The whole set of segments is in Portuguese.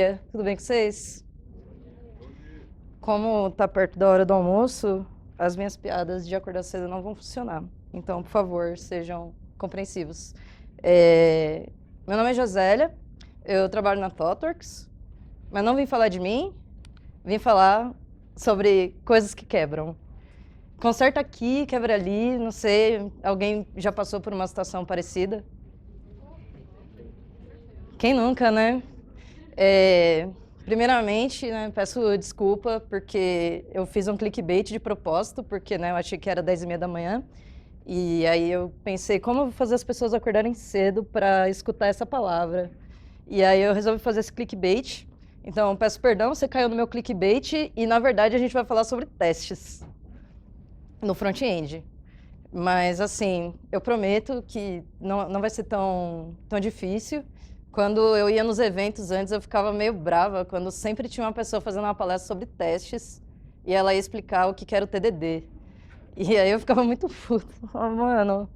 dia, tudo bem com vocês? Como tá perto da hora do almoço, as minhas piadas de acordar cedo não vão funcionar. Então, por favor, sejam compreensivos. Meu nome é Josélia, eu trabalho na ThoughtWorks, mas não vim falar de mim, vim falar sobre coisas que quebram. Conserta aqui, quebra ali, não sei, alguém já passou por uma situação parecida? Quem nunca, né? Primeiramente, né, peço desculpa porque eu fiz um clickbait de propósito, porque né, eu achei que era 10h30 da manhã. E aí eu pensei, como eu vou fazer as pessoas acordarem cedo para escutar essa palavra? E aí eu resolvi fazer esse clickbait. Então, peço perdão, você caiu no meu clickbait e, na verdade, a gente vai falar sobre testes no front-end. Mas, assim, eu prometo que não vai ser tão difícil. Quando eu ia nos eventos antes, eu ficava meio brava, quando sempre tinha uma pessoa fazendo uma palestra sobre testes e ela ia explicar o que era o TDD. E aí eu ficava muito puta. Mano,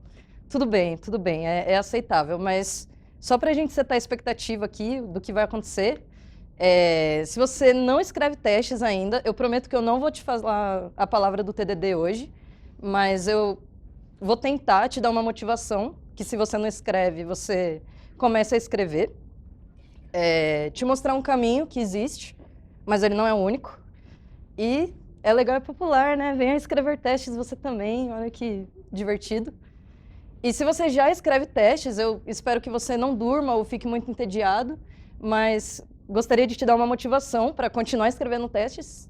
tudo bem, é aceitável, mas só pra gente setar a expectativa aqui do que vai acontecer, se você não escreve testes ainda, eu prometo que eu não vou te falar a palavra do TDD hoje, mas eu vou tentar te dar uma motivação, que se você não escreve, você começa a escrever. Te mostrar um caminho que existe, mas ele não é o único. E é legal e popular, né? Venha escrever testes você também, olha que divertido. E se você já escreve testes, eu espero que você não durma ou fique muito entediado, mas gostaria de te dar uma motivação para continuar escrevendo testes,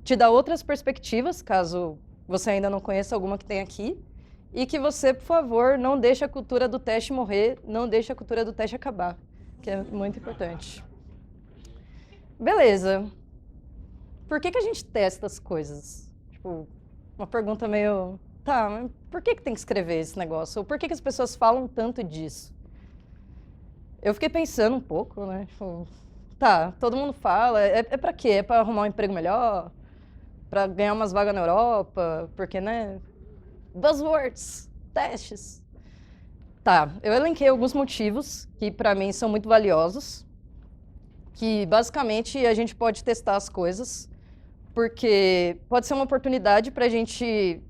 te dar outras perspectivas, caso você ainda não conheça alguma que tem aqui, e que você, por favor, não deixe a cultura do teste morrer, não deixe a cultura do teste acabar, que é muito importante. Beleza. Por que a gente testa as coisas? Tipo, uma pergunta meio... Tá, mas por que tem que escrever esse negócio? Ou por que as pessoas falam tanto disso? Eu fiquei pensando um pouco, né? Tipo, tá, todo mundo fala. É pra quê? É pra arrumar um emprego melhor? Pra ganhar umas vagas na Europa? Porque, né? Buzzwords, testes. Tá, eu elenquei alguns motivos que pra mim são muito valiosos. Que, basicamente, a gente pode testar as coisas. Porque pode ser uma oportunidade pra gente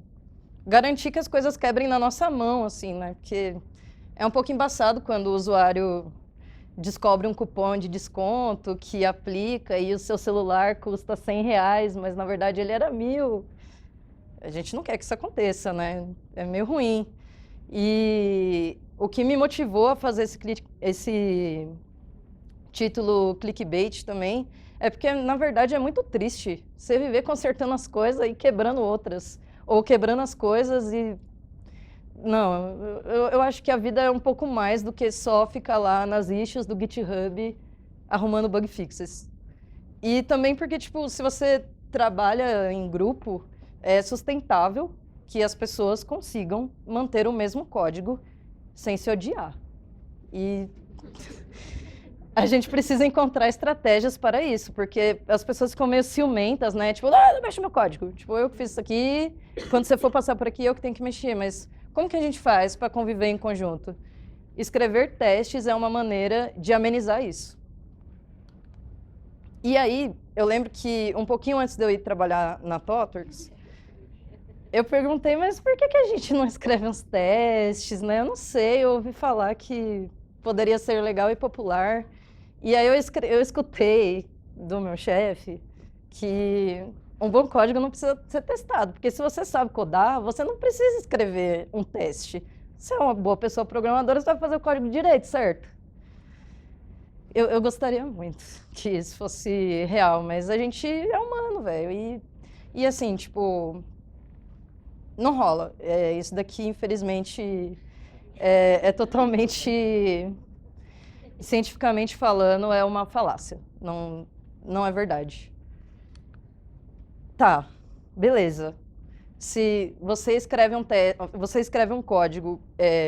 garantir que as coisas quebrem na nossa mão, assim, né? Porque é um pouco embaçado quando o usuário descobre um cupom de desconto que aplica e o seu celular custa R$ 100, mas na verdade ele era 1.000. A gente não quer que isso aconteça, né? É meio ruim. E o que me motivou a fazer esse título clickbait também é porque, na verdade, é muito triste você viver consertando as coisas e quebrando outras. Ou quebrando as coisas e... Não, eu acho que a vida é um pouco mais do que só ficar lá nas issues do GitHub arrumando bug fixes. E também porque, tipo, se você trabalha em grupo, é sustentável que as pessoas consigam manter o mesmo código sem se odiar. E a gente precisa encontrar estratégias para isso, porque as pessoas ficam meio ciumentas, né? Tipo, não mexe no meu código. Tipo, eu que fiz isso aqui, quando você for passar por aqui, eu que tenho que mexer. Mas como que a gente faz para conviver em conjunto? Escrever testes é uma maneira de amenizar isso. E aí, eu lembro que um pouquinho antes de eu ir trabalhar na ThoughtWorks, eu perguntei, mas por que a gente não escreve uns testes, né? Eu não sei, eu ouvi falar que poderia ser legal e popular. E aí eu escutei do meu chefe que um bom código não precisa ser testado, porque se você sabe codar, você não precisa escrever um teste. Se é uma boa pessoa programadora, você vai fazer o código direito, certo? Eu gostaria muito que isso fosse real, mas a gente é humano, velho. E assim, tipo, não rola. Isso daqui, infelizmente, é totalmente... cientificamente falando, é uma falácia. Não é verdade. Tá, beleza. Se você escreve você escreve um código,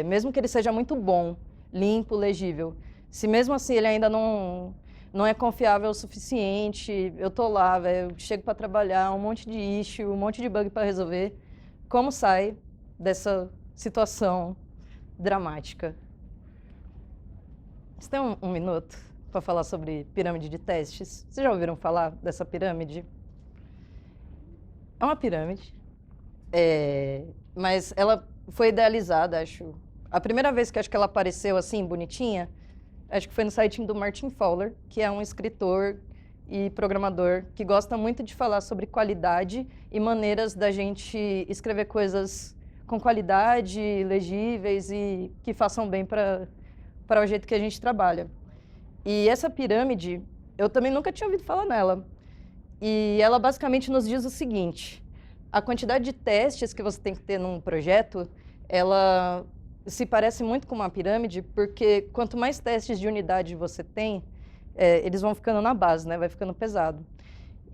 mesmo que ele seja muito bom, limpo, legível, se mesmo assim ele ainda não é confiável o suficiente, eu tô lá, velho, eu chego para trabalhar, um monte de issue, um monte de bug para resolver, como sai dessa situação dramática? Você tem um minuto para falar sobre pirâmide de testes. Vocês já ouviram falar dessa pirâmide? É uma pirâmide, mas ela foi idealizada, acho. A primeira vez que acho que ela apareceu assim, bonitinha, acho que foi no site do Martin Fowler, que é um escritor e programador que gosta muito de falar sobre qualidade e maneiras da gente escrever coisas com qualidade, legíveis e que façam bem para o jeito que a gente trabalha. E essa pirâmide, eu também nunca tinha ouvido falar nela. E ela basicamente nos diz o seguinte: a quantidade de testes que você tem que ter num projeto, ela se parece muito com uma pirâmide, porque quanto mais testes de unidade você tem, eles vão ficando na base, né? Vai ficando pesado.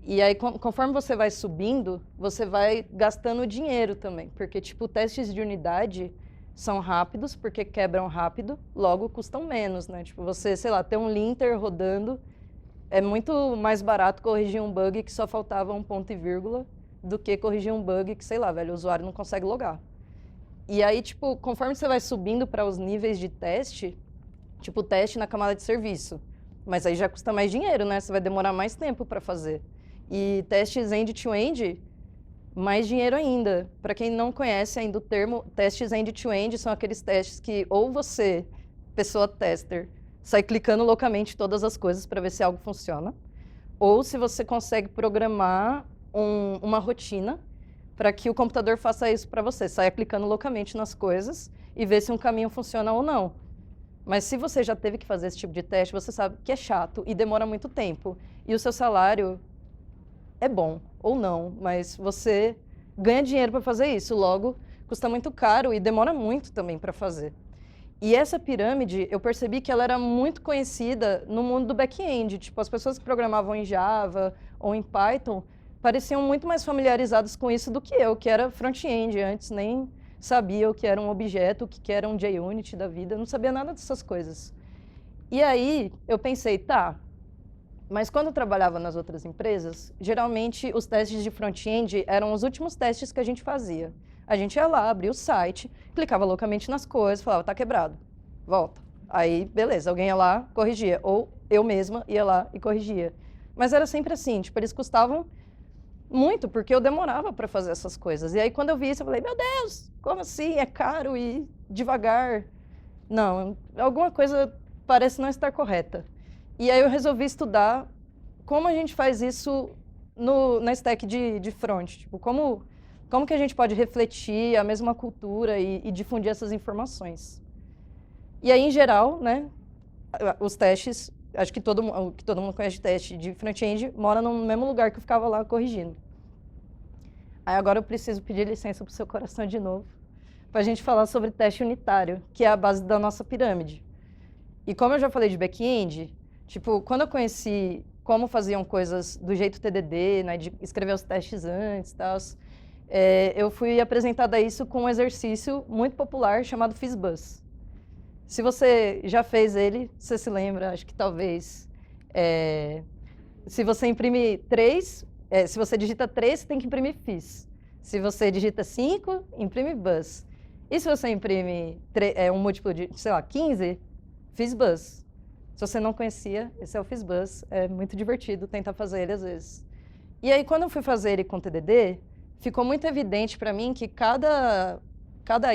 E aí, conforme você vai subindo, você vai gastando dinheiro também, porque, tipo, testes de unidade são rápidos, porque quebram rápido, logo custam menos, né? Tipo, você, sei lá, ter um linter rodando, é muito mais barato corrigir um bug que só faltava um ponto e vírgula do que corrigir um bug que, sei lá, velho, o usuário não consegue logar. E aí, tipo, conforme você vai subindo para os níveis de teste, tipo, teste na camada de serviço, mas aí já custa mais dinheiro, né? Você vai demorar mais tempo para fazer. E testes end-to-end, mais dinheiro ainda. Para quem não conhece ainda o termo, testes end-to-end são aqueles testes que ou você, pessoa tester, sai clicando loucamente todas as coisas para ver se algo funciona, ou se você consegue programar uma rotina para que o computador faça isso para você, saia clicando loucamente nas coisas e ver se um caminho funciona ou não. Mas se você já teve que fazer esse tipo de teste, você sabe que é chato e demora muito tempo. E o seu salário é bom ou não, mas você ganha dinheiro para fazer isso, logo custa muito caro e demora muito também para fazer. E essa pirâmide, eu percebi que ela era muito conhecida no mundo do back-end. Tipo, as pessoas que programavam em Java ou em Python pareciam muito mais familiarizadas com isso do que eu, que era front-end. Antes nem sabia o que era um objeto, o que era um JUnit da vida, eu não sabia nada dessas coisas. E aí eu pensei, tá, mas quando eu trabalhava nas outras empresas, geralmente os testes de front-end eram os últimos testes que a gente fazia. A gente ia lá, abria o site, clicava loucamente nas coisas, falava, tá quebrado, volta. Aí, beleza, alguém ia lá, corrigia. Ou eu mesma ia lá e corrigia. Mas era sempre assim, tipo, eles custavam muito, porque eu demorava para fazer essas coisas. E aí, quando eu vi isso, eu falei, meu Deus, como assim? É caro e devagar. Não, alguma coisa parece não estar correta. E aí eu resolvi estudar como a gente faz isso na stack de front. Tipo, como que a gente pode refletir a mesma cultura e difundir essas informações. E aí, em geral, né, os testes, acho que todo mundo conhece de teste de front-end, mora no mesmo lugar que eu ficava lá corrigindo. Aí agora eu preciso pedir licença para o seu coração de novo, para a gente falar sobre teste unitário, que é a base da nossa pirâmide. E como eu já falei de back-end, tipo, quando eu conheci como faziam coisas do jeito TDD, né, de escrever os testes antes e tal, eu fui apresentada a isso com um exercício muito popular chamado FizzBuzz. Se você já fez ele, você se lembra, acho que talvez, se você imprime 3, se você digita 3, você tem que imprimir Fizz. Se você digita 5, imprime Buzz. E se você imprime um múltiplo de, sei lá, 15, FizzBuzz. Se você não conhecia, esse é o FizzBuzz. É muito divertido tentar fazer ele às vezes. E aí, quando eu fui fazer ele com TDD, ficou muito evidente para mim que cada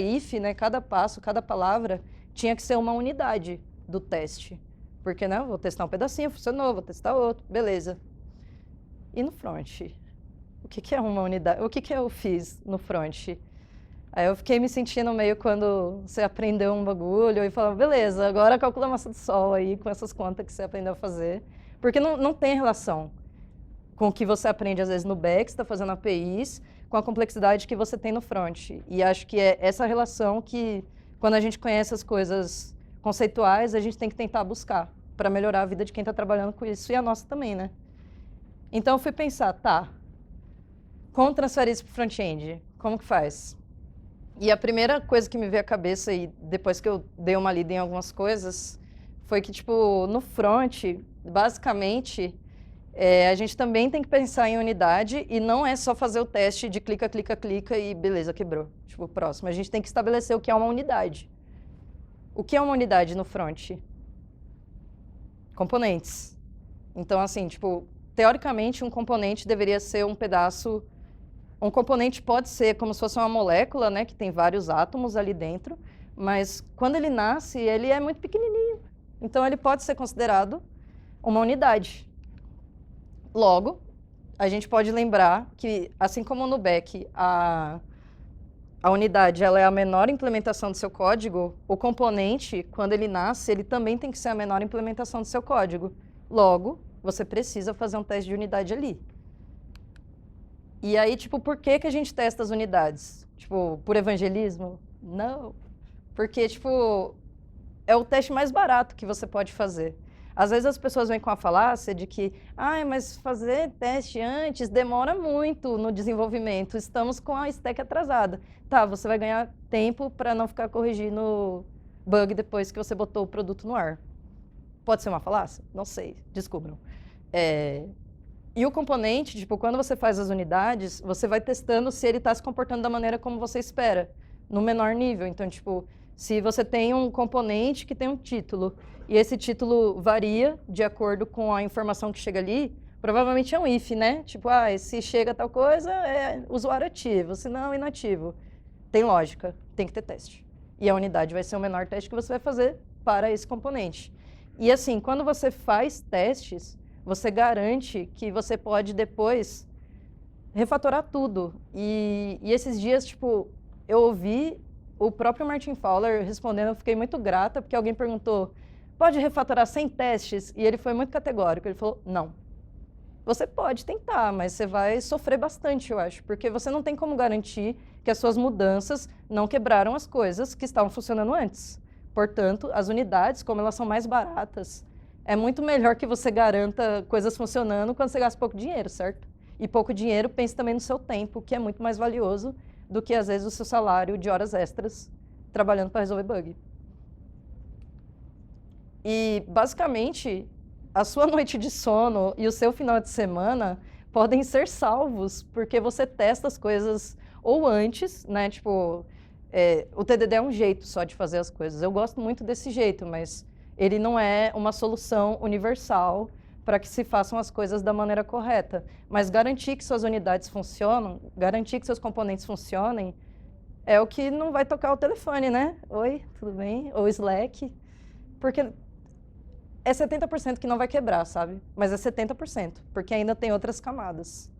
if, né, cada passo, cada palavra, tinha que ser uma unidade do teste. Porque, né, eu vou testar um pedacinho, funcionou, vou testar outro, beleza. E no front? O que é uma unidade? O que eu fiz no front? Aí eu fiquei me sentindo meio quando você aprendeu um bagulho e falava, beleza, agora calcula a massa do sol aí com essas contas que você aprendeu a fazer. Porque não tem relação com o que você aprende, às vezes, no back, você está fazendo APIs, com a complexidade que você tem no front. E acho que é essa relação que, quando a gente conhece as coisas conceituais, a gente tem que tentar buscar para melhorar a vida de quem está trabalhando com isso e a nossa também, né? Então, eu fui pensar, tá, como transferir isso para o front-end? Como que faz? E a primeira coisa que me veio à cabeça, e depois que eu dei uma lida em algumas coisas, foi que, tipo, no front, basicamente, a gente também tem que pensar em unidade e não é só fazer o teste de clica, clica, clica e beleza, quebrou. Tipo, próximo. A gente tem que estabelecer o que é uma unidade. O que é uma unidade no front? Componentes. Então, assim, tipo, teoricamente, um componente deveria ser um pedaço... Um componente pode ser como se fosse uma molécula, né, que tem vários átomos ali dentro, mas quando ele nasce, ele é muito pequenininho. Então, ele pode ser considerado uma unidade. Logo, a gente pode lembrar que, assim como no Nubank, a unidade ela é a menor implementação do seu código, o componente, quando ele nasce, ele também tem que ser a menor implementação do seu código. Logo, você precisa fazer um teste de unidade ali. E aí, tipo, por que que a gente testa as unidades? Tipo, por evangelismo? Não. Porque, tipo, é o teste mais barato que você pode fazer. Às vezes as pessoas vêm com a falácia de que, mas fazer teste antes demora muito no desenvolvimento, estamos com a stack atrasada. Tá, você vai ganhar tempo para não ficar corrigindo bug depois que você botou o produto no ar. Pode ser uma falácia? Não sei, descubram. E o componente, tipo, quando você faz as unidades, você vai testando se ele está se comportando da maneira como você espera, no menor nível. Então, tipo, se você tem um componente que tem um título, e esse título varia de acordo com a informação que chega ali, provavelmente é um if, né? Tipo, se chega tal coisa, é usuário ativo, se não, inativo. Tem lógica, tem que ter teste. E a unidade vai ser o menor teste que você vai fazer para esse componente. E assim, quando você faz testes, você garante que você pode depois refatorar tudo. E esses dias, tipo, eu ouvi o próprio Martin Fowler respondendo, eu fiquei muito grata, porque alguém perguntou, pode refatorar sem testes? E ele foi muito categórico, ele falou, não. Você pode tentar, mas você vai sofrer bastante, eu acho, porque você não tem como garantir que as suas mudanças não quebraram as coisas que estavam funcionando antes. Portanto, as unidades, como elas são mais baratas, é muito melhor que você garanta coisas funcionando quando você gasta pouco dinheiro, certo? E pouco dinheiro, pense também no seu tempo, que é muito mais valioso do que, às vezes, o seu salário de horas extras trabalhando para resolver bug. E, basicamente, a sua noite de sono e o seu final de semana podem ser salvos, porque você testa as coisas ou antes, né? Tipo, o TDD é um jeito só de fazer as coisas. Eu gosto muito desse jeito, mas ele não é uma solução universal para que se façam as coisas da maneira correta. Mas garantir que suas unidades funcionam, garantir que seus componentes funcionem, é o que não vai tocar o telefone, né? Oi, tudo bem? Ou Slack. Porque é 70% que não vai quebrar, sabe? Mas é 70%, porque ainda tem outras camadas.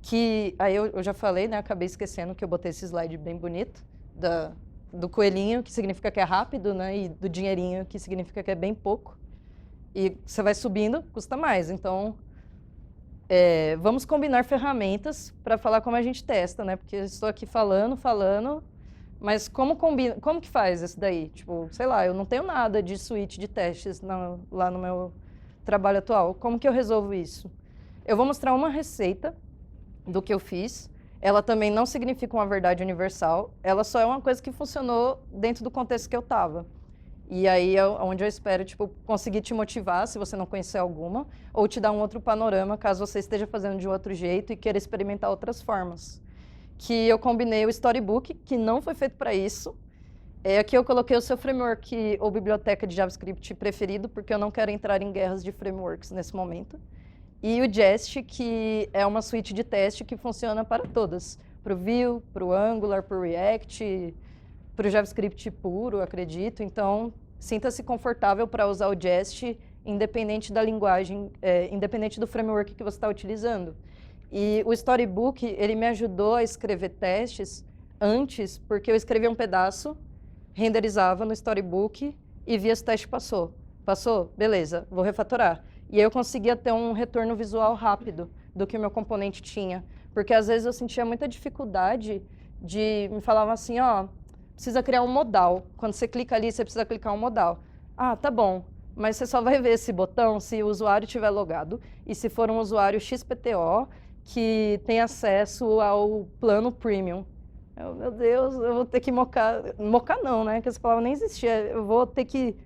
Que aí eu já falei, né? Acabei esquecendo que eu botei esse slide bem bonito do coelhinho, que significa que é rápido, né? E do dinheirinho, que significa que é bem pouco. E você vai subindo, custa mais. Então, vamos combinar ferramentas para falar como a gente testa, né? Porque eu estou aqui falando, mas como que faz isso daí? Tipo, sei lá, eu não tenho nada de suíte de testes lá no meu trabalho atual. Como que eu resolvo isso? Eu vou mostrar uma receita do que eu fiz. Ela também não significa uma verdade universal, ela só é uma coisa que funcionou dentro do contexto que eu estava. E aí é onde eu espero, tipo, conseguir te motivar, se você não conhecer alguma, ou te dar um outro panorama, caso você esteja fazendo de um outro jeito e queira experimentar outras formas. Que eu combinei o Storybook, que não foi feito para isso. Aqui eu coloquei o seu framework ou biblioteca de JavaScript preferido, porque eu não quero entrar em guerras de frameworks nesse momento. E o Jest, que é uma suíte de teste que funciona para todas. Para o Vue, para o Angular, para o React, para o JavaScript puro, acredito. Então, sinta-se confortável para usar o Jest, independente da linguagem, independente do framework que você está utilizando. E o Storybook, ele me ajudou a escrever testes antes, porque eu escrevia um pedaço, renderizava no Storybook e via se o teste passou. Passou? Beleza, vou refatorar. E aí eu conseguia ter um retorno visual rápido do que o meu componente tinha. Porque às vezes eu sentia muita dificuldade me falavam assim, precisa criar um modal. Quando você clica ali, você precisa clicar um modal. Tá bom, mas você só vai ver esse botão se o usuário estiver logado e se for um usuário XPTO que tem acesso ao plano premium. Meu Deus, eu vou ter que mocar não, né? Que essa palavra nem existia. Eu vou ter que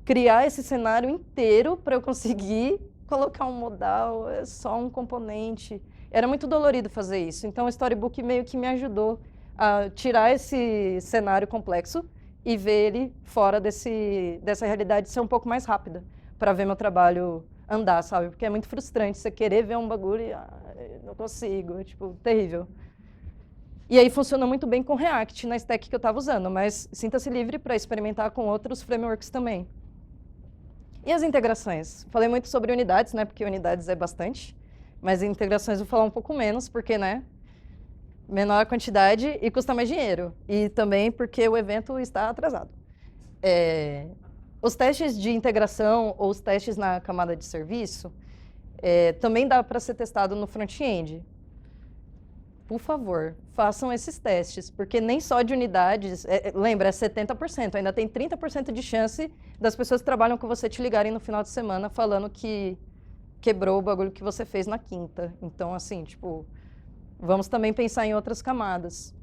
criar esse cenário inteiro para eu conseguir colocar um modal, é só um componente. Era muito dolorido fazer isso. Então, o Storybook meio que me ajudou a tirar esse cenário complexo e ver ele fora dessa realidade ser um pouco mais rápida, para ver meu trabalho andar, sabe? Porque é muito frustrante você querer ver um bagulho e não consigo, é, tipo, terrível. E aí funciona muito bem com React na stack que eu estava usando, mas sinta-se livre para experimentar com outros frameworks também. E as integrações? Falei muito sobre unidades, né? Porque unidades é bastante, mas integrações eu vou falar um pouco menos, porque, né? Menor a quantidade e custa mais dinheiro. E também porque o evento está atrasado. Os testes de integração ou os testes na camada de serviço também dá para ser testado no front-end. Por favor, façam esses testes, porque nem só de unidades, lembra, é 70%, ainda tem 30% de chance das pessoas que trabalham com você te ligarem no final de semana falando que quebrou o bagulho que você fez na quinta. Então, assim, tipo, vamos também pensar em outras camadas.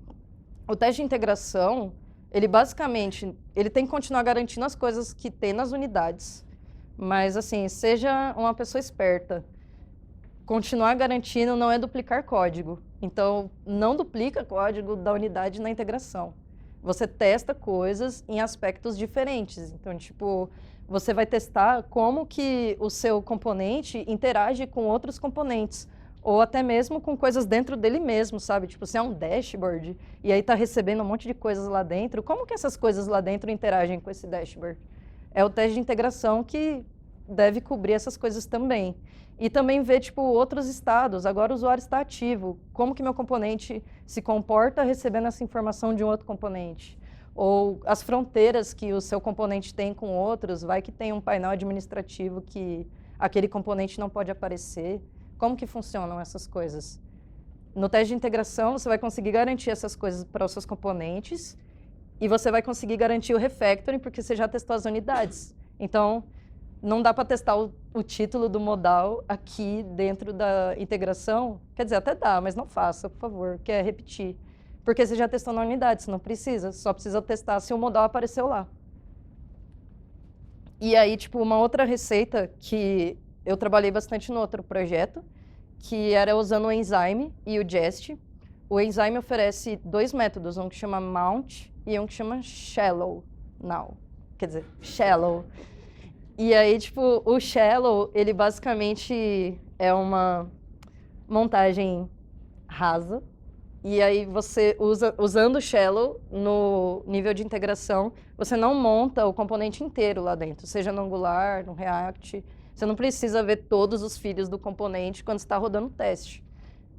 O teste de integração, ele basicamente, ele tem que continuar garantindo as coisas que tem nas unidades, mas, assim, seja uma pessoa esperta. Continuar garantindo não é duplicar código. Então, não duplica código da unidade na integração. Você testa coisas em aspectos diferentes. Então, tipo, você vai testar como que o seu componente interage com outros componentes. Ou até mesmo com coisas dentro dele mesmo, sabe? Tipo, se é um dashboard e aí está recebendo um monte de coisas lá dentro, como que essas coisas lá dentro interagem com esse dashboard? É o teste de integração que deve cobrir essas coisas também. E também ver, tipo, outros estados. Agora o usuário está ativo. Como que meu componente se comporta recebendo essa informação de um outro componente? Ou as fronteiras que o seu componente tem com outros, vai que tem um painel administrativo que aquele componente não pode aparecer. Como que funcionam essas coisas? No teste de integração, você vai conseguir garantir essas coisas para os seus componentes e você vai conseguir garantir o refactoring, porque você já testou as unidades. Então, não dá para testar o título do modal aqui dentro da integração. Quer dizer, até dá, mas não faça, por favor, que é repetir. Porque você já testou na unidade, você não precisa, só precisa testar se o modal apareceu lá. E aí, tipo, uma outra receita que eu trabalhei bastante no outro projeto, que era usando o Enzyme e o Jest. O Enzyme oferece dois métodos, um que chama Mount e um que chama Shallow Now. Quer dizer, Shallow. E aí, tipo, o Shallow, ele basicamente é uma montagem rasa. E aí você usando o Shallow no nível de integração, você não monta o componente inteiro lá dentro, seja no Angular, no React. Você não precisa ver todos os filhos do componente quando está rodando o teste.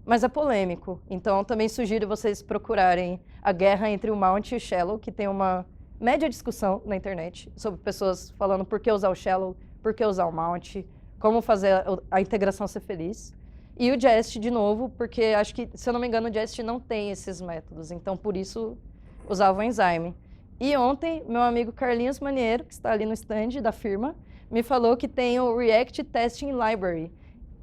Mas é polêmico, então também sugiro vocês procurarem a guerra entre o Mount e o Shallow, que tem uma média discussão na internet sobre pessoas falando por que usar o Shallow, por que usar o Mount, como fazer a integração ser feliz. E o Jest, de novo, porque acho que, se eu não me engano, o Jest não tem esses métodos, então por isso usava o Enzyme. E ontem, meu amigo Carlinhos Maniero, que está ali no stand da firma, me falou que tem o React Testing Library.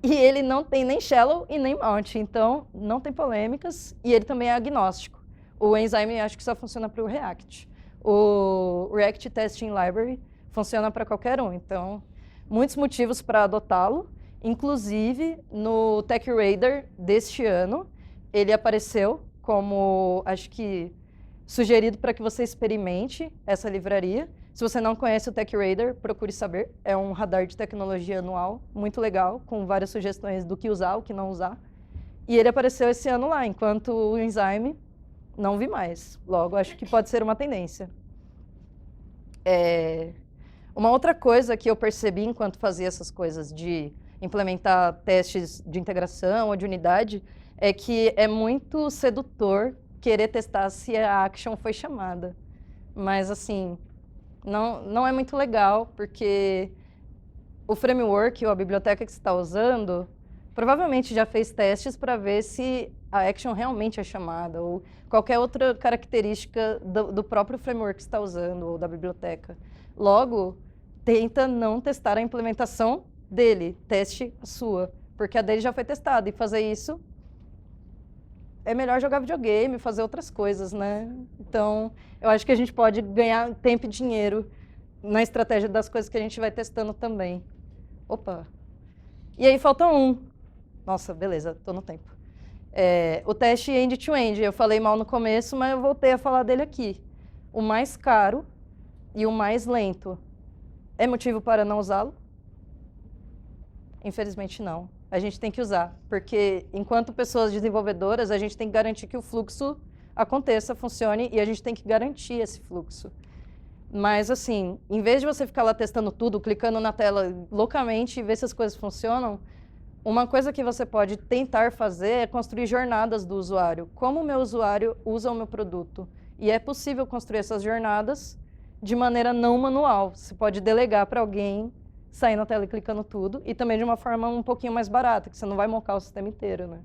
E ele não tem nem Shallow e nem Mount, então não tem polêmicas, e ele também é agnóstico. O Enzyme acho que só funciona para o React. O React Testing Library funciona para qualquer um, então muitos motivos para adotá-lo. Inclusive, no Tech Radar deste ano, ele apareceu como, acho que, sugerido para que você experimente essa livraria. Se você não conhece o Tech Radar, procure saber. É um radar de tecnologia anual, muito legal, com várias sugestões do que usar, o que não usar. E ele apareceu esse ano lá, enquanto o Enzyme não vi mais. Logo, acho que pode ser uma tendência. Uma outra coisa que eu percebi enquanto fazia essas coisas de implementar testes de integração ou de unidade é que é muito sedutor querer testar se a action foi chamada. Mas, assim, não é muito legal, porque o framework ou a biblioteca que você está usando provavelmente já fez testes para ver se a action realmente é chamada ou qualquer outra característica do próprio framework que você está usando ou da biblioteca. Logo, tenta não testar a implementação dele, teste a sua, porque a dele já foi testada, e fazer isso é melhor jogar videogame, fazer outras coisas, né? Então, eu acho que a gente pode ganhar tempo e dinheiro na estratégia das coisas que a gente vai testando também. Opa! E aí falta um. Nossa, beleza, tô no tempo. O teste end-to-end, eu falei mal no começo, mas eu voltei a falar dele aqui. o mais caro e o mais lento. É motivo para não usá-lo? Infelizmente não. A gente tem que usar, porque enquanto pessoas desenvolvedoras, a gente tem que garantir que o fluxo aconteça, funcione, e a gente tem que garantir esse fluxo. Mas, assim, em vez de você ficar lá testando tudo, clicando na tela loucamente e ver se as coisas funcionam, uma coisa que você pode tentar fazer é construir jornadas do usuário. Como o meu usuário usa o meu produto? E é possível construir essas jornadas de maneira não manual. Você pode delegar para alguém sair na tela e clicando tudo, e também de uma forma um pouquinho mais barata, que você não vai mocar o sistema inteiro, né?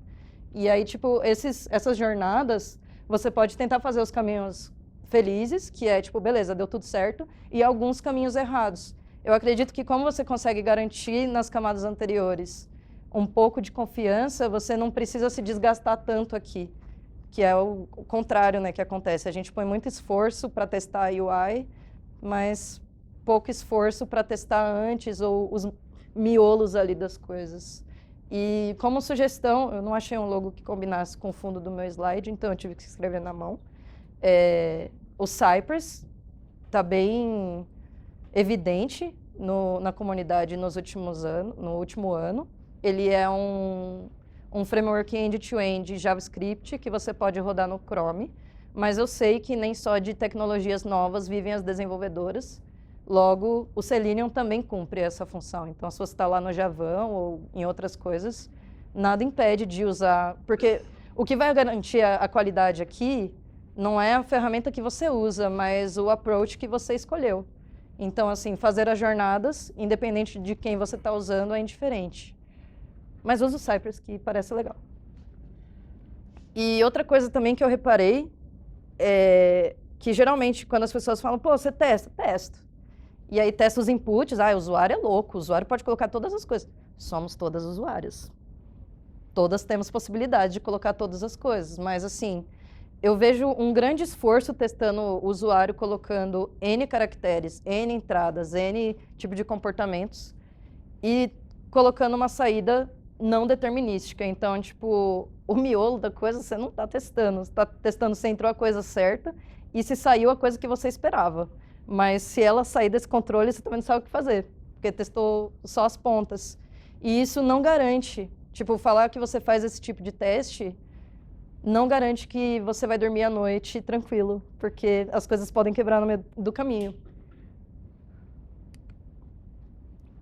E aí, tipo, essas jornadas, você pode tentar fazer os caminhos felizes, que é, tipo, beleza, deu tudo certo, e alguns caminhos errados. Eu acredito que como você consegue garantir nas camadas anteriores um pouco de confiança, você não precisa se desgastar tanto aqui, que é o contrário, né, que acontece. A gente põe muito esforço para testar a UI, mas pouco esforço para testar antes ou os miolos ali das coisas. E como sugestão, eu não achei um logo que combinasse com o fundo do meu slide, então eu tive que escrever na mão. O Cypress está bem evidente na comunidade no último ano. Ele é um framework end-to-end JavaScript que você pode rodar no Chrome, mas eu sei que nem só de tecnologias novas vivem as desenvolvedoras. Logo, o Selenium também cumpre essa função. Então, se você está lá no Javão ou em outras coisas, nada impede de usar. Porque o que vai garantir a qualidade aqui não é a ferramenta que você usa, mas o approach que você escolheu. Então, assim, fazer as jornadas, independente de quem você está usando, é indiferente. Mas usa o Cypress, que parece legal. E outra coisa também que eu reparei é que, geralmente, quando as pessoas falam, pô, você testa? Testo. E aí testa os inputs, o usuário é louco, o usuário pode colocar todas as coisas. Somos todas usuárias. Todas temos possibilidade de colocar todas as coisas, mas assim, eu vejo um grande esforço testando o usuário colocando N caracteres, N entradas, N tipo de comportamentos e colocando uma saída não determinística. Então, tipo, o miolo da coisa você não está testando. Você está testando se entrou a coisa certa e se saiu a coisa que você esperava. Mas se ela sair desse controle, você também não sabe o que fazer, porque testou só as pontas. E isso não garante, tipo, falar que você faz esse tipo de teste não garante que você vai dormir à noite tranquilo, porque as coisas podem quebrar no meio do caminho.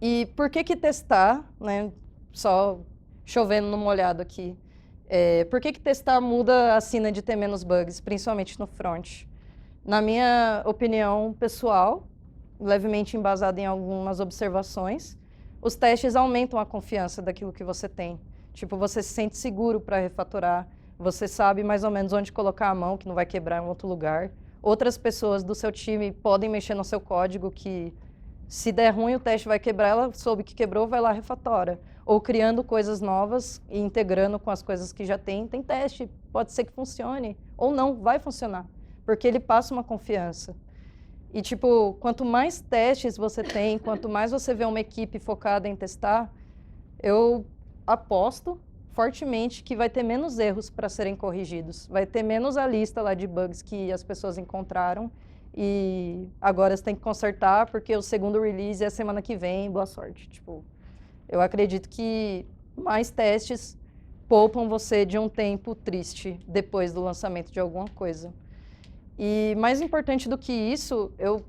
E por que testar, né, só chovendo no molhado aqui, por que testar muda a sina de ter menos bugs, principalmente no front? Na minha opinião pessoal, levemente embasada em algumas observações, os testes aumentam a confiança daquilo que você tem. Tipo, você se sente seguro para refatorar, você sabe mais ou menos onde colocar a mão, que não vai quebrar em outro lugar. Outras pessoas do seu time podem mexer no seu código, que se der ruim o teste vai quebrar, ela soube que quebrou, vai lá e refatora. Ou criando coisas novas e integrando com as coisas que já tem teste, pode ser que funcione, ou não, vai funcionar. Porque ele passa uma confiança. E, tipo, quanto mais testes você tem, quanto mais você vê uma equipe focada em testar, eu aposto fortemente que vai ter menos erros para serem corrigidos. Vai ter menos a lista lá de bugs que as pessoas encontraram e agora você tem que consertar porque o segundo release é a semana que vem, boa sorte. Tipo, eu acredito que mais testes poupam você de um tempo triste depois do lançamento de alguma coisa. E mais importante do que isso, eu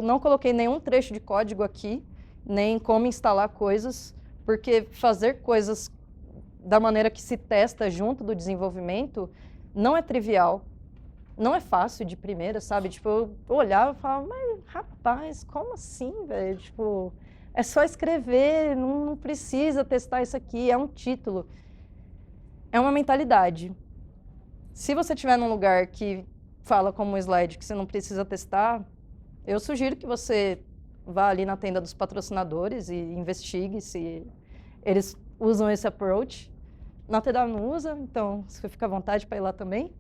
não coloquei nenhum trecho de código aqui, nem como instalar coisas, porque fazer coisas da maneira que se testa junto do desenvolvimento não é trivial, não é fácil de primeira, sabe? Tipo, eu olhava e falava, mas rapaz, como assim, velho? Tipo, é só escrever, não precisa testar isso aqui, é um título. É uma mentalidade. Se você estiver num lugar que fala como um slide que você não precisa testar, eu sugiro que você vá ali na tenda dos patrocinadores e investigue se eles usam esse approach. Na TDA não usa, então você fica à vontade para ir lá também.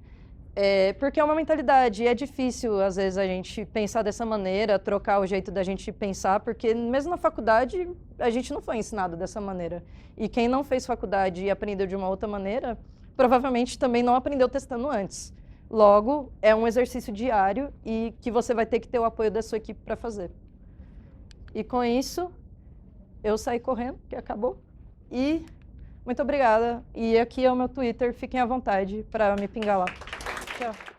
Porque é uma mentalidade, e é difícil, às vezes, a gente pensar dessa maneira, trocar o jeito da gente pensar, porque mesmo na faculdade, a gente não foi ensinado dessa maneira. E quem não fez faculdade e aprendeu de uma outra maneira, provavelmente também não aprendeu testando antes. Logo, é um exercício diário e que você vai ter que ter o apoio da sua equipe para fazer. E com isso, eu saí correndo, que acabou. E muito obrigada. E aqui é o meu Twitter, fiquem à vontade para me pingar lá. Tchau.